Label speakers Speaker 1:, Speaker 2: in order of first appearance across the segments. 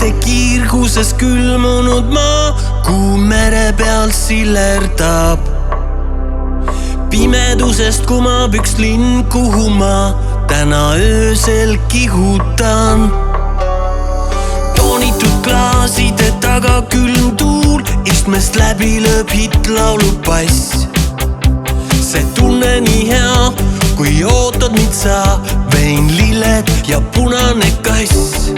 Speaker 1: tunnete kiirguses külmunud maa, kuum mere peal sillerdab. Pimedusest kumab üks linn, kuhu ma täna öösel kihutan. Toonitud klaaside taga külm tuul, istmest läbi lööb hittlaulu bass. See tunne nii hea, kui ootad mind sa, vein, lilled ja punane kass.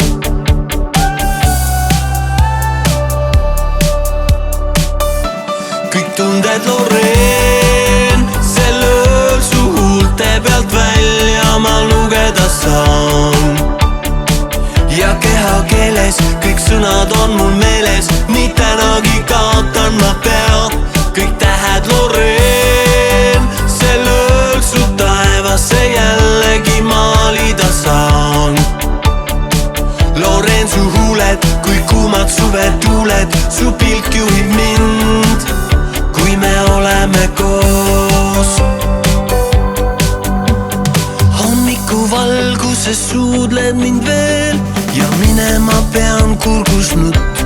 Speaker 1: Kõik tunded Loreen, sel ööl su huulte pealt välja ma lugeda saan. Ja kehakeeles kõik sõnad on mul meeles, nii tänagi kaotan ma pea. Kõik tähed Loreen, sel ööl su taevasse jällegi maalida saan. Loreen, su huuled, kui kuumad suvetuuled, su pilk juhib mind, kui me oleme koos. Hommiku valguses suudled mind veel ja minema pean kurgus nutt.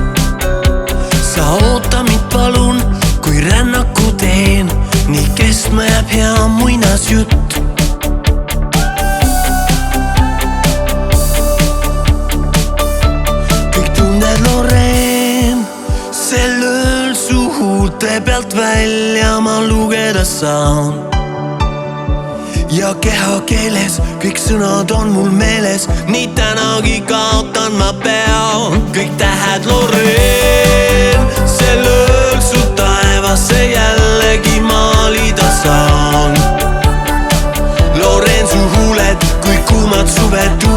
Speaker 1: Sa oota mind palun, kui rännaku teen, nii kestma jääb hea muinasjutt. Kõik tunded Loreen, sel ööl su huulte pealt välja ma lugeda saan. Ja kehakeeles kõik sõnad on mul meeles, nii tänagi kaotan ma pea. Kõik tähed Loreen, sel ööl su taevasse jällegi maalida saan. Loreen, su huuled, kui kuumad suvetuuled,